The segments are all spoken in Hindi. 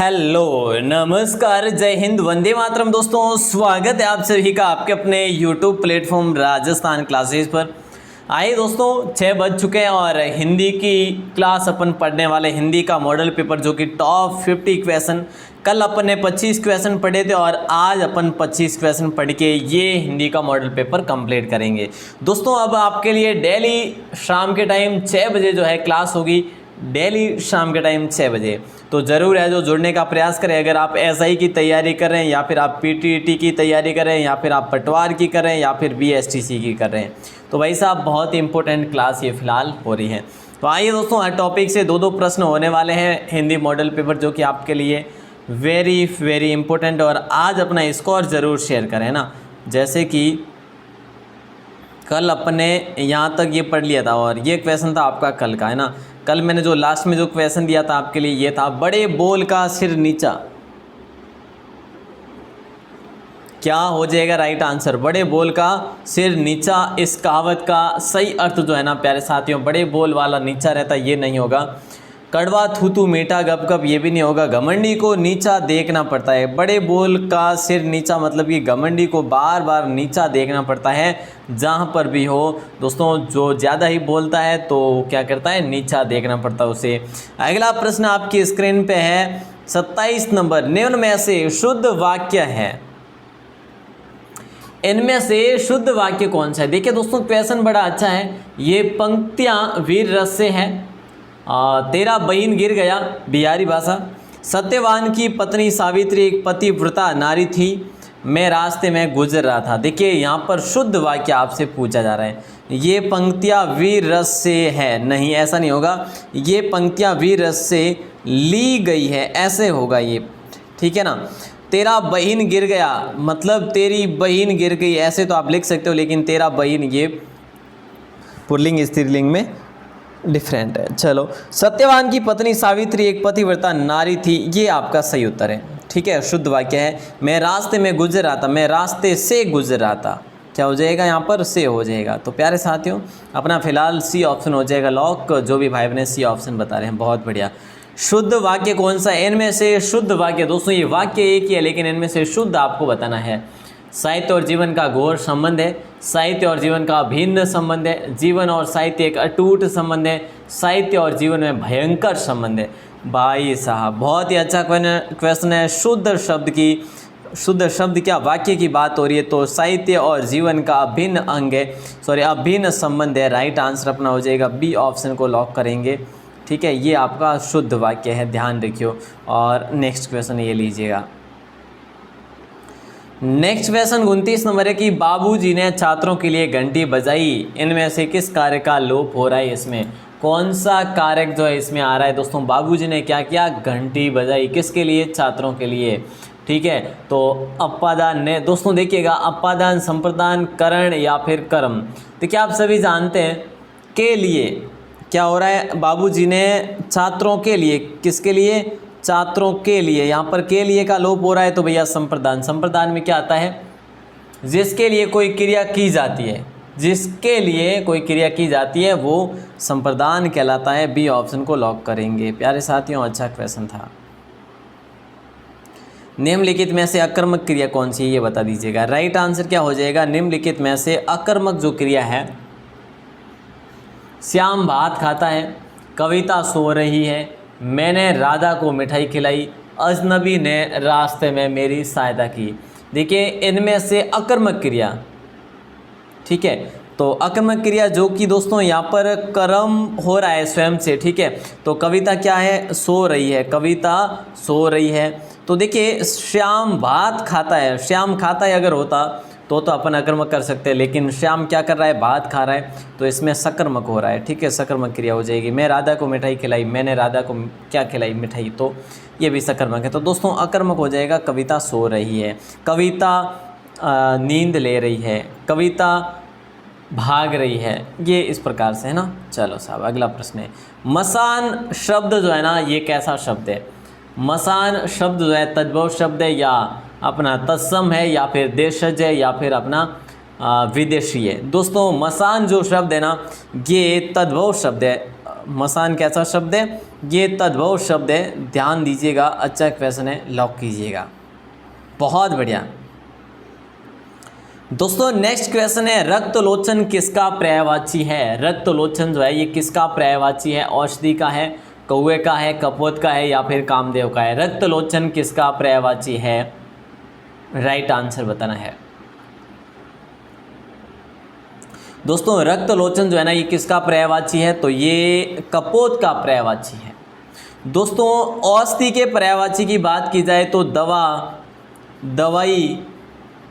हेलो नमस्कार जय हिंद वंदे मातरम। दोस्तों स्वागत है आप सभी का आपके अपने यूट्यूब प्लेटफॉर्म राजस्थान क्लासेस पर। आइए दोस्तों 6 बज चुके हैं और हिंदी की क्लास अपन पढ़ने वाले। हिंदी का मॉडल पेपर जो कि टॉप 50 क्वेश्चन, कल अपन ने 25 क्वेश्चन पढ़े थे और आज अपन 25 क्वेश्चन पढ़ के ये हिंदी का मॉडल पेपर कंप्लीट करेंगे। दोस्तों अब आपके लिए डेली शाम के टाइम 6 बजे जो है क्लास होगी, डेली शाम के टाइम 6 बजे। तो ज़रूर है जो जुड़ने का प्रयास करें। अगर आप एसआई की तैयारी कर रहे हैं या फिर आप पीटीईटी की तैयारी कर रहे हैं या फिर आप पटवार की कर रहे हैं या फिर बीएसटीसी की कर रहे हैं, तो भाई साहब बहुत ही इंपॉर्टेंट क्लास ये फिलहाल हो रही है। तो आइए दोस्तों हर टॉपिक से 2-2 प्रश्न होने वाले हैं हिंदी मॉडल पेपर, जो कि आपके लिए वेरी इंपॉर्टेंट। और आज अपना स्कोर ज़रूर शेयर करें ना, जैसे कि कल अपने यहाँ तक ये पढ़ लिया था और ये क्वेश्चन था आपका कल का, है ना। कल मैंने जो लास्ट में जो क्वेश्चन दिया था आपके लिए ये था, बड़े बोल का सिर नीचा। क्या हो जाएगा राइट आंसर? बड़े बोल का सिर नीचा। इस कहावत का सही अर्थ जो है ना प्यारे साथियों, बड़े बोल वाला नीचा रहता, ये नहीं होगा। कड़वा थूथू मीठा गप गप, ये भी नहीं होगा। घमंडी को नीचा देखना पड़ता है। बड़े बोल का सिर नीचा मतलब कि घमंडी को बार बार नीचा देखना पड़ता है जहाँ पर भी हो। दोस्तों जो ज़्यादा ही बोलता है तो क्या करता है, नीचा देखना पड़ता है उसे। अगला प्रश्न आपकी स्क्रीन पे है 27 नंबर। निम्न में से शुद्ध वाक्य है, इनमें से शुद्ध वाक्य कौन सा है? देखिए दोस्तों क्वेश्चन बड़ा अच्छा है। ये पंक्तियाँ वीर रस से हैं। तेरा बहिन गिर गया, बिहारी भाषा। सत्यवान की पत्नी सावित्री एक पतिव्रता नारी थी, मैं रास्ते में गुजर रहा था। देखिए यहाँ पर शुद्ध वाक्य आपसे पूछा जा रहा है। ये पंक्तियाँ वीर रस से है, नहीं ऐसा नहीं होगा। ये पंक्तियाँ वीर रस से ली गई है, ऐसे होगा ये, ठीक है ना। तेरा बहिन गिर गया मतलब तेरी बहिन गिर गई, ऐसे तो आप लिख सकते हो, लेकिन तेरा बहिन ये पुल्लिंग स्त्रीलिंग में डिफरेंट है। चलो, सत्यवान की पत्नी सावित्री एक पतिव्रता नारी थी, ये आपका सही उत्तर है, ठीक है। शुद्ध वाक्य है। मैं रास्ते में गुजर रहा था, मैं रास्ते से गुजर रहा था। क्या हो जाएगा यहाँ पर? से हो जाएगा। तो प्यारे साथियों अपना फिलहाल सी ऑप्शन हो जाएगा लॉक। जो भी भाई बहन सी ऑप्शन बता रहे हैं बहुत बढ़िया। शुद्ध वाक्य कौन सा? इनमें से शुद्ध वाक्य, दोस्तों ये वाक्य एक ही है लेकिन इनमें से शुद्ध आपको बताना है। साहित्य और जीवन का घोर संबंध है, साहित्य और जीवन का भिन्न संबंध है, जीवन और साहित्य एक अटूट संबंध है, साहित्य और जीवन में भयंकर संबंध है। भाई साहब बहुत ही अच्छा क्वेश्चन है। शुद्ध शब्द क्या वाक्य की बात हो रही है, तो साहित्य और जीवन का अभिन्न अंग है, अभिन्न संबंध है। राइट आंसर अपना हो जाएगा बी ऑप्शन को लॉक करेंगे, ठीक है। ये आपका शुद्ध वाक्य है, ध्यान रखियो। और नेक्स्ट क्वेश्चन ये लीजिएगा। नेक्स्ट क्वेश्चन 29 नंबर है कि बाबूजी ने छात्रों के लिए घंटी बजाई, इनमें से किस कार्य का लोप हो रहा है? इसमें कौन सा कारक जो है इसमें आ रहा है? दोस्तों बाबूजी ने क्या किया? घंटी बजाई। किसके लिए? छात्रों के लिए, ठीक है। तो अपादान ने, दोस्तों देखिएगा अपादान, संप्रदान, करण या फिर कर्म। तो क्या आप सभी जानते हैं के लिए क्या हो रहा है? बाबूजी ने छात्रों के लिए, किसके लिए? छात्रों के लिए। यहाँ पर के लिए का लोप हो रहा है तो भैया संप्रदान। संप्रदान में क्या आता है? जिसके लिए कोई क्रिया की जाती है, जिसके लिए कोई क्रिया की जाती है वो संप्रदान कहलाता है। बी ऑप्शन को लॉक करेंगे। प्यारे साथियों अच्छा क्वेश्चन था। निम्नलिखित में से अकर्मक क्रिया कौन सी है ये बता दीजिएगा। राइट आंसर क्या हो जाएगा? निम्नलिखित में से अकर्मक जो क्रिया है, श्याम भात खाता है, कविता सो रही है, मैंने राधा को मिठाई खिलाई, अजनबी ने रास्ते में मेरी सहायता की। देखिए इनमें से अकर्मक क्रिया, ठीक है। तो अकर्मक क्रिया जो कि दोस्तों यहाँ पर कर्म हो रहा है स्वयं से, ठीक है। तो कविता क्या है? सो रही है, कविता सो रही है। तो देखिए श्याम भात खाता है, श्याम खाता है अगर होता तो अपन अकर्मक कर सकते हैं, लेकिन श्याम क्या कर रहा है? भात खा रहा है, तो इसमें सकर्मक हो रहा है, ठीक है। सकर्मक क्रिया हो जाएगी। मैं राधा को मिठाई खिलाई, मैंने राधा को क्या खिलाई? मिठाई, तो ये भी सकर्मक है। तो दोस्तों अकर्मक हो जाएगा कविता सो रही है, कविता नींद ले रही है, कविता भाग रही है, ये इस प्रकार से है ना। चलो साहब अगला प्रश्न है। मसान शब्द जो है ना ये कैसा शब्द है? मसान शब्द जो है तद्भव शब्द है या अपना तत्सम है या फिर देशज है या फिर अपना विदेशी है? दोस्तों मसान जो शब्द है ना ये तद्भव शब्द है। मसान कैसा शब्द है? ये तद्भव शब्द है, ध्यान दीजिएगा, अच्छा क्वेश्चन है, लॉक कीजिएगा। बहुत बढ़िया दोस्तों। नेक्स्ट क्वेश्चन है, रक्तलोचन किसका पर्यायवाची है? रक्तलोचन जो है ये किसका पर्यायवाची है? औषधि का है, कौवे का है, कपोत का है या फिर कामदेव का है? रक्तलोचन किसका पर्यायवाची है? राइट आंसर बताना है दोस्तों। रक्तलोचन जो है ना ये किसका पर्यायवाची है? तो ये कपोत का पर्यायवाची है दोस्तों। औषधि के पर्यायवाची की बात की जाए तो दवाई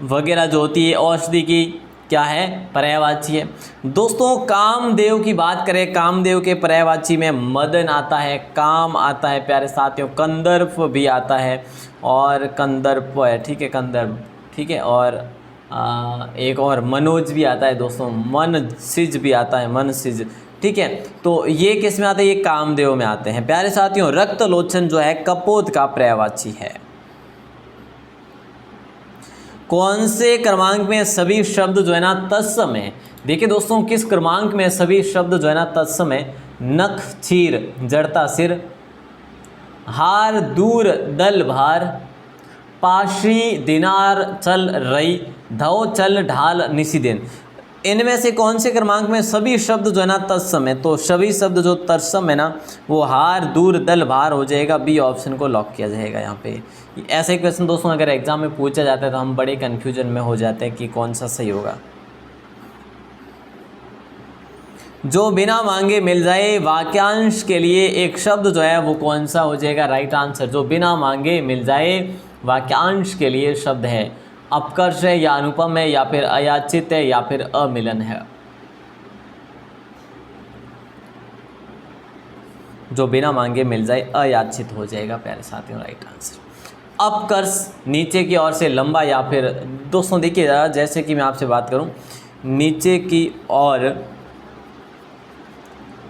वगैरह जो होती है औषधि की क्या है? पर्यायवाची है दोस्तों। कामदेव की बात करें, कामदेव के पर्यायवाची में मदन आता है, काम आता है प्यारे साथियों, कंदर्प भी आता है और कंदर्प है, ठीक है, कंदर्प, ठीक है, और एक और मनोज भी आता है दोस्तों, मनसिज भी आता है, मनसिज, ठीक है। तो ये किस में आते हैं? ये कामदेव में आते हैं प्यारे साथियों। रक्तलोचन जो है कपोत का पर्यायवाची है। कौन से क्रमांक में सभी शब्द जो है ना तत्सम है? देखिए दोस्तों, किस क्रमांक में सभी शब्द जो है ना तत्सम है? नख चीर जड़ता सिर, हार दूर दल भार, पाशी दिनार चल रई, धो चल ढाल निसी दिन। इनमें से कौन से क्रमांक में सभी शब्द जो है ना तत्सम है? तो सभी शब्द जो तत्सम है ना वो हार दूर दल भार हो जाएगा, बी ऑप्शन को लॉक किया जाएगा यहाँ पे। ऐसे क्वेश्चन दोस्तों अगर एग्जाम में पूछा जाता है तो हम बड़े कन्फ्यूजन में हो जाते हैं कि कौन सा सही होगा। जो बिना मांगे मिल जाए वाक्यांश के लिए एक शब्द जो है वो कौन सा हो जाएगा? Right answer. जो बिना मांगे मिल जाए वाक्यांश के लिए शब्द है, अपकर्ष है या अनुपम है या फिर अयाचित है या फिर अमिलन है। जो बिना मांगे मिल जाए अयाचित हो जाएगा प्यारे साथियों, राइट आंसर। अपकर्ष नीचे की ओर से लंबा या फिर दोस्तों देखिए, जैसे कि मैं आपसे बात करूं, नीचे की ओर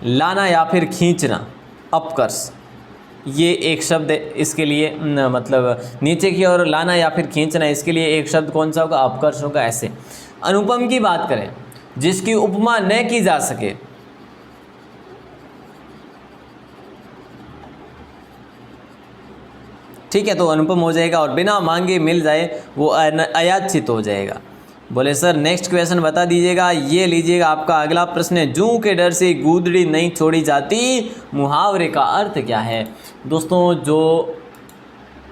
लाना या फिर खींचना, अपकर्ष, ये एक शब्द है। इसके लिए मतलब नीचे की ओर लाना या फिर खींचना, इसके लिए एक शब्द कौन सा होगा? अपकर्ष होगा। ऐसे अनुपम की बात करें, जिसकी उपमा न की जा सके, ठीक है, तो अनुपम हो जाएगा। और बिना मांगे मिल जाए वो अयाचित हो जाएगा। बोले सर नेक्स्ट क्वेश्चन बता दीजिएगा। ये लीजिएगा आपका अगला प्रश्न है, जूं के डर से गूदड़ी नहीं छोड़ी जाती, मुहावरे का अर्थ क्या है? दोस्तों जो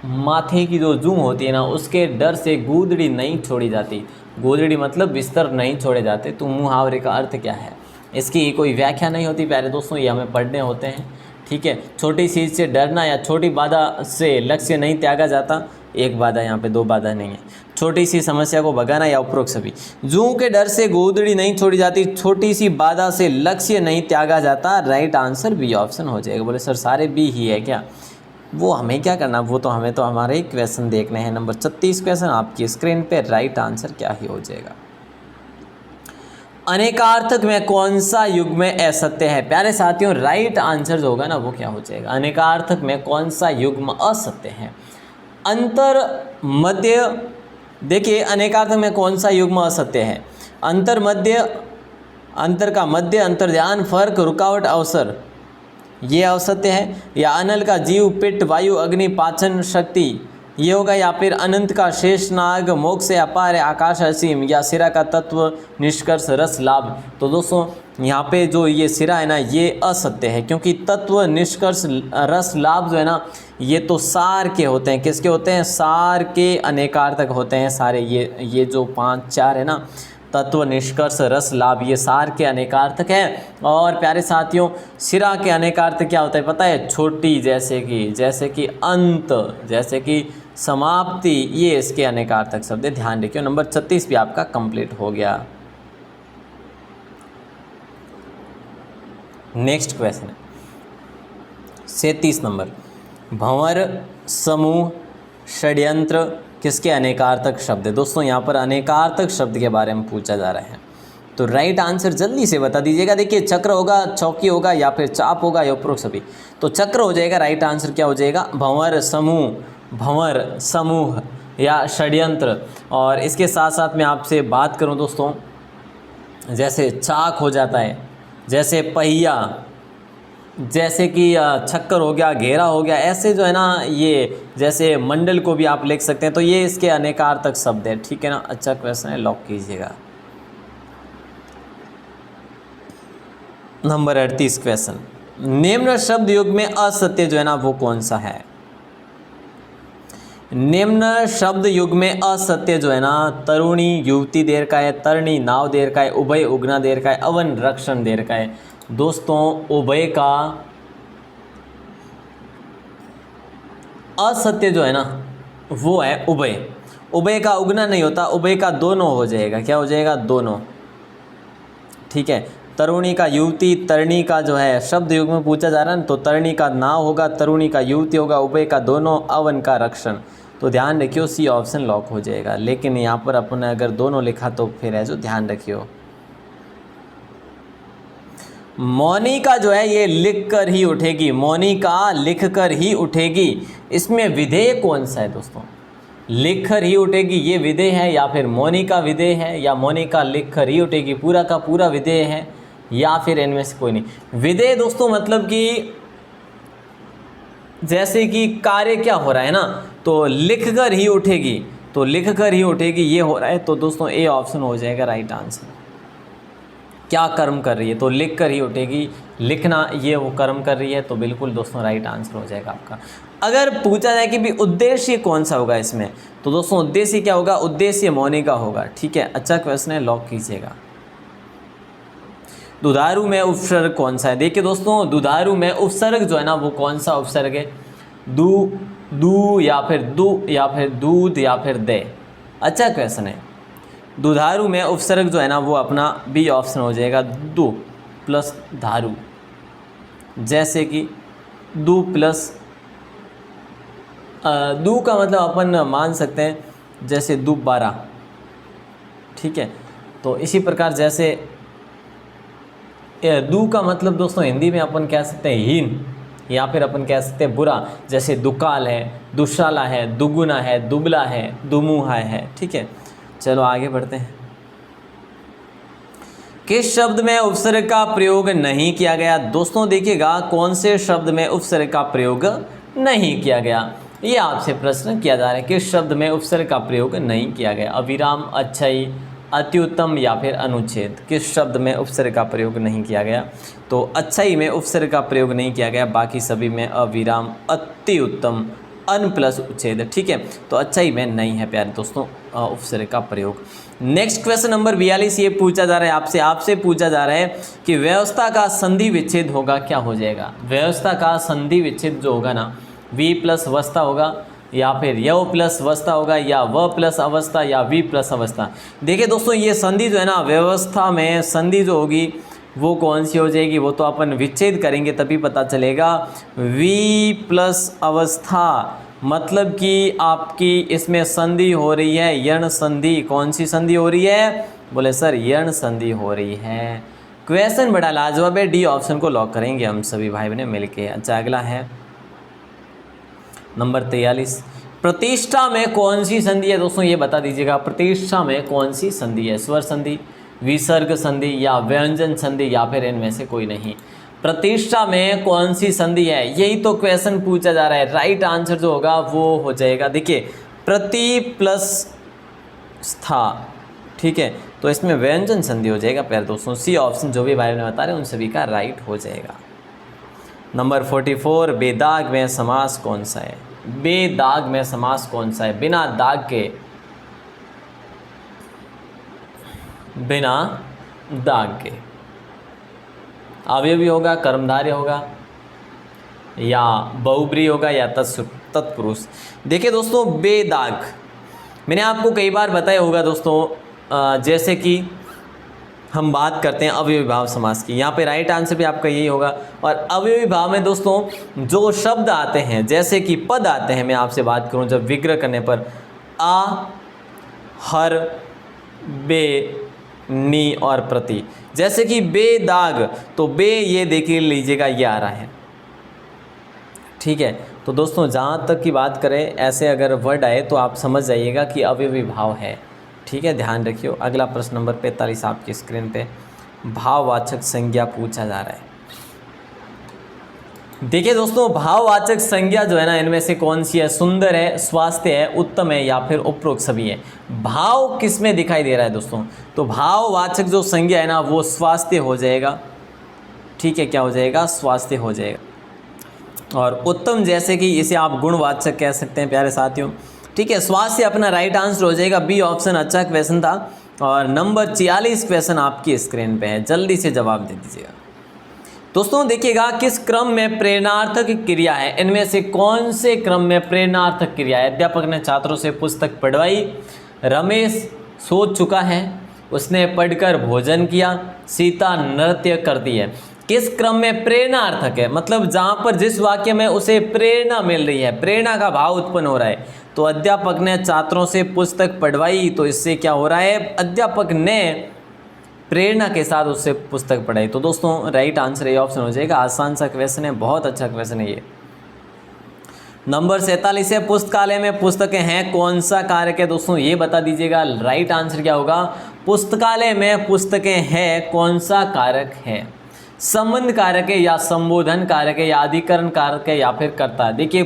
माथे की जो जूं होती है ना उसके डर से गूदड़ी नहीं छोड़ी जाती, गूदड़ी मतलब बिस्तर नहीं छोड़े जाते, तो मुहावरे का अर्थ क्या है? इसकी कोई व्याख्या नहीं होती प्यारे दोस्तों, ये हमें पढ़ने होते हैं, ठीक है। छोटी चीज़ से डरना या छोटी बाधा से लक्ष्य नहीं त्यागा जाता, एक बाधा, यहाँ पे दो बाधा नहीं है। छोटी सी समस्या को भगाना या उपरोक्त सभी। जूं के डर से गूदड़ी नहीं छोड़ी जाती, छोटी सी बाधा से लक्ष्य नहीं त्यागा जाता, राइट आंसर बी ऑप्शन हो जाएगा। बोले सर सारे बी ही है क्या? वो हमें क्या करना, वो तो हमें तो हमारे क्वेश्चन देखने हैं। नंबर 36 क्वेश्चन आपकी स्क्रीन पे, राइट आंसर क्या ही हो जाएगा? अनेकार्थक में कौन सा युग्म असत्य है? प्यारे साथियों राइट आंसर जो होगा ना वो क्या हो जाएगा? अनेकार्थक में कौन सा युग्म असत्य है? अंतर मध्य, देखिए अनेकार्थक में कौन सा युग्म असत्य है? अंतर मध्य, अंतर का मध्य, अंतर ध्यान, फर्क, रुकावट, अवसर, ये असत्य है। या अनल का जीव, पिट्ट, वायु, अग्नि, पाचन शक्ति, ये होगा। या फिर अनंत का शेष नाग, मोक्ष अपार है, आकाश असीम, या सिरा का तत्व, निष्कर्ष, रस, लाभ। तो दोस्तों यहाँ पे जो ये सिरा है ना ये असत्य है, क्योंकि तत्व, निष्कर्ष, रस, लाभ जो है ना ये तो सार के होते हैं। किसके होते हैं? सार के अनेकार्थक होते हैं सारे। ये जो 5 4 है ना, तत्व, निष्कर्ष, रस, लाभ, ये सार के अनेकार्थक हैं। और प्यारे साथियों सिरा के अनेकार्थक क्या होता है पता है? छोटी, जैसे कि अंत, जैसे कि समाप्ति, ये इसके अनेकार्थक शब्द है, ध्यान रखिए। नंबर 36 भी आपका कंप्लीट हो गया। नेक्स्ट क्वेश्चन है 37 नंबर, भंवर, समूह, षड्यंत्र किसके अनेकार्थक शब्द है? दोस्तों यहाँ पर अनेकार्थक शब्द के बारे में पूछा जा रहा है, तो राइट आंसर जल्दी से बता दीजिएगा। देखिए चक्र होगा, चौकी होगा, या फिर चाप होगा, या उपरोक्त सभी। तो चक्र हो जाएगा, राइट आंसर क्या हो जाएगा? भंवर, समूह या षड्यंत्र। और इसके साथ साथ मैं आपसे बात करूं दोस्तों, जैसे चाक हो जाता है, जैसे पहिया, जैसे कि छक्कर हो गया, घेरा हो गया, ऐसे जो है ना ये जैसे मंडल को भी आप लिख सकते हैं, तो ये इसके अनेकार्थक शब्द है। ठीक है ना, अच्छा क्वेश्चन है, लॉक कीजिएगा। नंबर 38 क्वेश्चन, निम्न शब्द युग में असत्य जो है ना वो कौन सा है? निम्न शब्द युग में असत्य जो है ना, तरुणी युवती देर का है, तरणी नाव देर का है, उभय उगना देर का है, अवन रक्षण देर का है। दोस्तों उभय का असत्य जो है ना वो है उभय। उभय का उगना नहीं होता, उभय का दोनों हो जाएगा। क्या हो जाएगा? दोनों। ठीक है, तरुणी का युवती, तरणी का जो है शब्द युग में पूछा जा रहा है ना, तो तरणी का नाव होगा, तरुणी का युवती होगा, उभय का दोनों, अवन का रक्षण। तो ध्यान रखियो सी ऑप्शन लॉक हो जाएगा। लेकिन यहाँ पर अपन ने अगर दोनों लिखा तो फिर है जो ध्यान रखियो, मोनिका जो है ये लिख कर ही उठेगी, मोनिका लिख कर ही उठेगी। इसमें विधेय कौन सा है दोस्तों? लिख कर ही उठेगी ये विधेय है, या फिर मोनिका विधेय है, या मोनिका लिख कर ही उठेगी पूरा का पूरा विधेय है, या फिर इनमें से कोई नहीं। विधेय दोस्तों मतलब कि जैसे कि कार्य क्या हो रहा है ना, तो लिख कर ही उठेगी, तो लिख कर ही उठेगी ये हो रहा है, तो दोस्तों ए ऑप्शन हो जाएगा राइट आंसर। क्या कर्म कर रही है? तो लिख कर ही उठेगी, लिखना ये वो कर्म कर रही है, तो बिल्कुल दोस्तों राइट आंसर हो जाएगा आपका। अगर पूछा जाए कि भी उद्देश्य कौन सा होगा इसमें, तो दोस्तों उद्देश्य क्या होगा? उद्देश्य मोनिका होगा। ठीक है, अच्छा क्वेश्चन है, लॉक कीजिएगा। दुधारू में उपसर्ग कौन सा है? देखिए दोस्तों, दुधारू में उपसर्ग जो है ना वो कौन सा उपसर्ग है? दू या फिर दू या फिर दूध या फिर दे। अच्छा क्वेश्चन है। दुधारू में उपसर्ग जो है ना वो अपना बी ऑप्शन हो जाएगा, दू प्लस धारू। जैसे कि दू प्लस दू का मतलब अपन मान सकते हैं जैसे दोबारा। ठीक है, तो इसी प्रकार जैसे दू का मतलब दोस्तों हिंदी में अपन कह सकते हैं हीन, या फिर अपन कह सकते हैं बुरा। जैसे दुकाल है, दुशाला है, दुगुना है, दुबला है, दुमुहा है। ठीक है, चलो आगे बढ़ते हैं। किस शब्द में उपसर्ग का प्रयोग नहीं किया गया? दोस्तों देखिएगा कौन से शब्द में उपसर्ग का प्रयोग नहीं किया गया, ये आपसे प्रश्न किया जा रहा है। किस शब्द में उपसर्ग का प्रयोग नहीं किया गया? अविराम, अच्छाई, अत्युत्तम या फिर अनुच्छेद। किस शब्द में उपसर्ग का प्रयोग नहीं किया गया? तो अच्छाई में उपसर्ग का प्रयोग नहीं किया गया, बाकी सभी में अविराम, अति उत्तम, अन प्लस उच्छेद। ठीक है, तो अच्छाई में नहीं है प्यारे दोस्तों उपसर्ग का प्रयोग। नेक्स्ट क्वेश्चन नंबर 42 ये पूछा जा रहा है आपसे पूछा जा रहा है कि व्यवस्था का संधि विच्छेद होगा, क्या हो जाएगा? व्यवस्था का संधि विच्छेद जो होगा ना, वी प्लस अवस्था होगा, या फिर यव प्लस अवस्था होगा, या व प्लस अवस्था, या वी प्लस अवस्था। देखिए दोस्तों ये संधि जो है ना, व्यवस्था में संधि जो होगी वो कौन सी हो जाएगी? वो तो अपन विच्छेद करेंगे तभी पता चलेगा। वी प्लस अवस्था मतलब कि आपकी इसमें संधि हो रही है यण संधि। कौन सी संधि हो रही है? बोले सर यण संधि हो रही है। क्वेश्चन बड़ा लाजवाब है, डी ऑप्शन को लॉक करेंगे हम सभी भाई बहन मिलके। अच्छा अगला है नंबर 43, प्रतिष्ठा में कौन सी संधि है? दोस्तों ये बता दीजिएगा, प्रतिष्ठा में कौन सी संधि है? स्वर संधि, विसर्ग संधि, या व्यंजन संधि, या फिर इनमें से कोई नहीं। प्रतिष्ठा में कौन सी संधि है, यही तो क्वेश्चन पूछा जा रहा है। राइट आंसर जो होगा वो हो जाएगा, देखिए प्रति प्लस स्था। ठीक है, तो इसमें व्यंजन संधि हो जाएगा प्यारे दोस्तों। सी ऑप्शन जो भी भाई ने बता रहे हैं उन सभी का राइट हो जाएगा। नंबर 44, बेदाग में समास कौन सा है? बेदाग में समास कौन सा है? बिना दाग के, बिना दाग के। अवयवी होगा, कर्मधारय होगा, या बहुब्री होगा, या तत्पुरुष। देखिए दोस्तों बेदाग मैंने आपको कई बार बताया होगा दोस्तों, जैसे कि हम बात करते हैं अवयवी भाव समास की, यहाँ पे राइट आंसर भी आपका यही होगा। और अवयवी भाव में दोस्तों जो शब्द आते हैं, जैसे कि पद आते हैं, मैं आपसे बात करूँ जब विग्रह करने पर, आ, हर, बे, नी और प्रति। जैसे कि बेदाग, तो बे ये देखिए लीजिएगा ये आ रहा है। ठीक है, तो दोस्तों जहाँ तक की बात करें ऐसे अगर वर्ड आए तो आप समझ जाइएगा कि अवयवी भाव है। ठीक है, ध्यान रखियो। अगला प्रश्न नंबर 45 आपकी स्क्रीन पे भाववाचक संज्ञा पूछा जा रहा है। देखिए दोस्तों, भाववाचक संज्ञा जो है ना, इनमें से कौन सी है? सुंदर है, स्वास्थ्य है, उत्तम है या फिर उपरोक्त सभी है। भाव किस में दिखाई दे रहा है दोस्तों? तो भाववाचक जो संज्ञा है ना, वो स्वास्थ्य हो जाएगा। ठीक है, क्या हो जाएगा? स्वास्थ्य हो जाएगा। और उत्तम जैसे कि इसे आप गुणवाचक कह सकते हैं प्यारे साथियों। ठीक है, स्वास्थ्य अपना राइट आंसर हो जाएगा। बी ऑप्शन अच्छा क्वेश्चन था। और नंबर 46 क्वेश्चन आपकी स्क्रीन पे है, जल्दी से जवाब दे दीजिएगा। दोस्तों देखिएगा, किस क्रम में प्रेरणार्थक क्रिया है? इनमें से कौन से क्रम में प्रेरणार्थक क्रिया है? अध्यापक ने छात्रों से पुस्तक पढ़वाई, रमेश सो चुका है, उसने पढ़कर भोजन किया, सीता नृत्य करती है। किस क्रम में प्रेरणार्थक है? मतलब जहाँ पर जिस वाक्य में उसे प्रेरणा मिल रही है, प्रेरणा का भाव उत्पन्न हो रहा है। तो अध्यापक ने छात्रों से पुस्तक पढ़वाई, तो इससे क्या हो रहा है? अध्यापक ने प्रेरणा के साथ उससे पुस्तक पढ़ाई। तो दोस्तों राइट आंसर ये ऑप्शन हो जाएगा। आसान सा क्वेश्चन है, बहुत अच्छा क्वेश्चन है ये। नंबर 47 है, पुस्तकालय में पुस्तकें हैं, कौन सा कारक है? दोस्तों ये बता दीजिएगा, राइट आंसर क्या होगा? पुस्तकालय में पुस्तकें हैं, कौन सा कारक है? संबंध कारक है या संबोधन कारक है या अधिकरण कारक है या फिर कर्ता? देखिए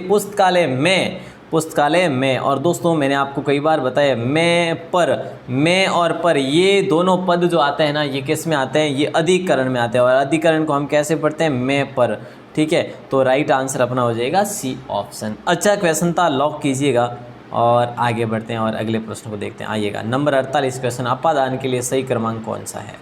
पुस्तकालय में, और दोस्तों मैंने आपको कई बार बताया, में और पर ये दोनों पद जो आते हैं ना, ये किस में आते हैं? ये अधिकरण में आते हैं। और अधिकरण को हम कैसे पढ़ते हैं? में पर। ठीक है, तो राइट आंसर अपना हो जाएगा सी ऑप्शन। अच्छा क्वेश्चन था, लॉक कीजिएगा और आगे बढ़ते हैं और अगले प्रश्न को देखते हैं। आइएगा नंबर 48 क्वेश्चन, अपादान के लिए सही क्रमांक कौन सा है?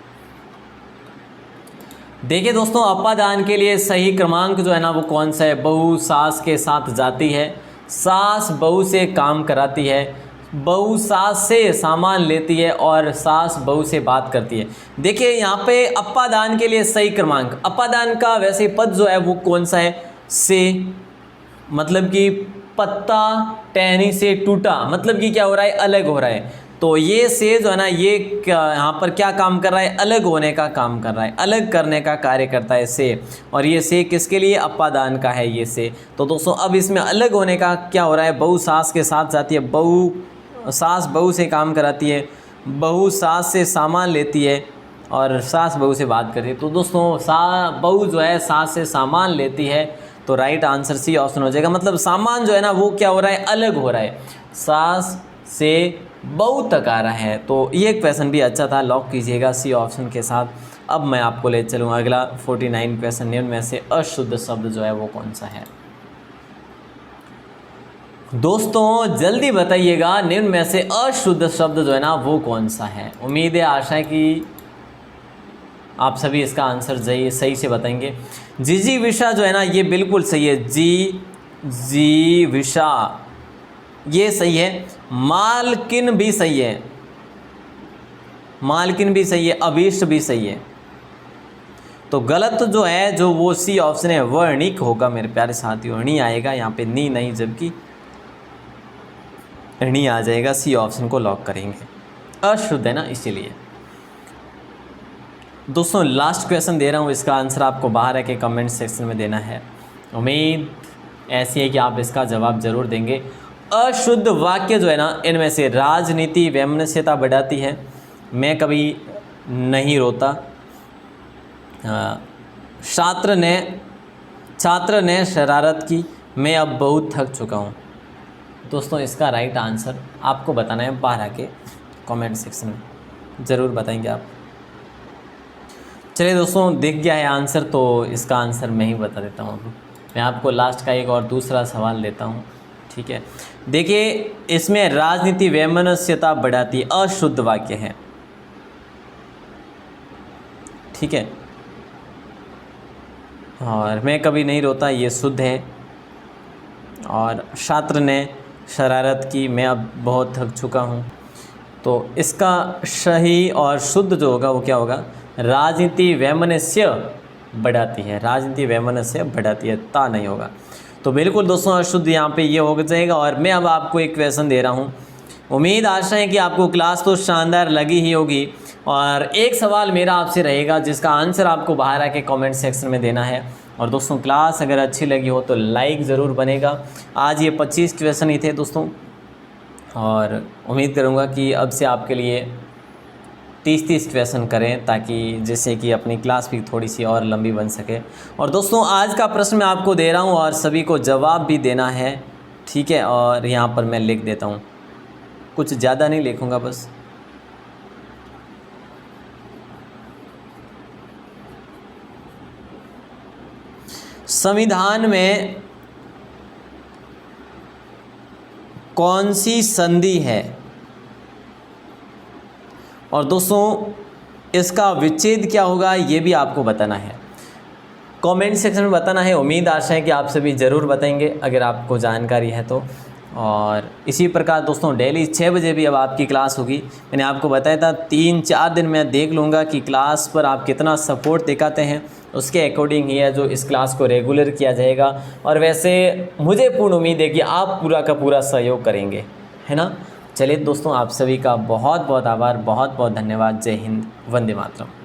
देखिए दोस्तों, अपादान के लिए सही क्रमांक जो है ना, वो कौन सा है? बहू सास के साथ जाती है, सास बहू से काम कराती है, बहू सास से सामान लेती है और सास बहू से बात करती है। देखिए यहाँ पे अपादान के लिए सही क्रमांक, अपादान का वैसे पद जो है वो कौन सा है? से, मतलब कि पत्ता टहनी से टूटा, मतलब कि क्या हो रहा है? अलग हो रहा है। तो ये से जो है ना, ये यहाँ पर क्या काम कर रहा है? अलग होने का काम कर रहा है, अलग करने का कार्य करता है से। और ये से किसके लिए? अपादान का है ये से। तो दोस्तों अब इसमें अलग होने का क्या हो रहा है? बहू सास के साथ जाती है, सास बहू से काम कराती है, बहू सास से सामान लेती है और सास बहू से बात करती है। तो दोस्तों बहू जो है सास से सामान लेती है, तो राइट आंसर सी ऑप्शन हो जाएगा। मतलब सामान जो है ना, वो क्या हो रहा है? अलग हो रहा है, सास से बहू तक आ रहा है। तो ये क्वेश्चन भी अच्छा था, लॉक कीजिएगा सी ऑप्शन के साथ। अब मैं आपको ले चलूँ अगला 49 क्वेश्चन, निम्न में से अशुद्ध शब्द जो है वो कौन सा है? दोस्तों जल्दी बताइएगा, निम्न में से अशुद्ध शब्द जो है ना वो कौन सा है? उम्मीद है, आशा है कि आप सभी इसका आंसर सही से बताएंगे। जी विशा जो है ना, ये बिल्कुल सही है। जी विशा ये सही है। मालकिन भी सही है, मालकिन भी सही है, अभीष्ट भी सही है। तो गलत जो है जो वो सी ऑप्शन है, वर्णिक होगा मेरे प्यारे साथियों। णी आएगा यहाँ पे, नी नहीं, जबकि णी आ जाएगा। सी ऑप्शन को लॉक करेंगे, अशुद्ध है ना इसीलिए। दोस्तों लास्ट क्वेश्चन दे रहा हूँ, इसका आंसर आपको बाहर है कि कमेंट सेक्शन में देना है। उम्मीद ऐसी है कि आप इसका जवाब जरूर देंगे। अशुद्ध वाक्य जो है ना, इनमें से राजनीति वैमनस्यता बढ़ाती है, मैं कभी नहीं रोता, छात्र ने शरारत की, मैं अब बहुत थक चुका हूँ। दोस्तों इसका राइट आंसर आपको बताना है, बाहर आके कमेंट सेक्शन में ज़रूर बताएंगे आप। चलिए दोस्तों, दिख गया है आंसर, तो इसका आंसर मैं ही बता देता हूँ। मैं आपको लास्ट का एक और दूसरा सवाल लेता हूँ, ठीक है। देखिए इसमें राजनीति वैमनस्यता बढ़ाती, अशुद्ध वाक्य है, ठीक है। और मैं कभी नहीं रोता, ये शुद्ध है। और छात्र ने शरारत की, मैं अब बहुत थक चुका हूँ। तो इसका सही और शुद्ध जो होगा वो क्या होगा? राजनीति वैमनस्य बढ़ाती है, राजनीति वैमनस्य बढ़ाती है, ता नहीं होगा। तो बिल्कुल दोस्तों अशुद्ध यहाँ पे ये हो जाएगा। और मैं अब आपको एक क्वेश्चन दे रहा हूँ। उम्मीद आशा है कि आपको क्लास तो शानदार लगी ही होगी। और एक सवाल मेरा आपसे रहेगा जिसका आंसर आपको बाहर आके कमेंट सेक्शन में देना है। और दोस्तों क्लास अगर अच्छी लगी हो तो लाइक ज़रूर बनेगा। आज ये 25 क्वेश्चन ही थे दोस्तों, और उम्मीद करूँगा कि अब से आपके लिए 30 क्वेश्चन करें, ताकि जिससे कि अपनी क्लास भी थोड़ी सी और लंबी बन सके। और दोस्तों आज का प्रश्न मैं आपको दे रहा हूँ और सभी को जवाब भी देना है, ठीक है। और यहाँ पर मैं लिख देता हूँ, कुछ ज़्यादा नहीं लिखूँगा बस। संविधान में कौन सी संधि है? और दोस्तों इसका विच्छेद क्या होगा ये भी आपको बताना है। कमेंट सेक्शन में बताना है। उम्मीद आशा है कि आप सभी ज़रूर बताएंगे अगर आपको जानकारी है तो। और इसी प्रकार दोस्तों डेली 6 बजे भी अब आपकी क्लास होगी। मैंने आपको बताया था 3-4 दिन मैं देख लूँगा कि क्लास पर आप कितना सपोर्ट दिखाते हैं, उसके अकॉर्डिंग ही है जो इस क्लास को रेगुलर किया जाएगा। और वैसे मुझे पूर्ण उम्मीद है कि आप पूरा का पूरा सहयोग करेंगे, है ना। चलिए दोस्तों, आप सभी का बहुत बहुत आभार, बहुत बहुत धन्यवाद। जय हिंद, वंदे मातरम।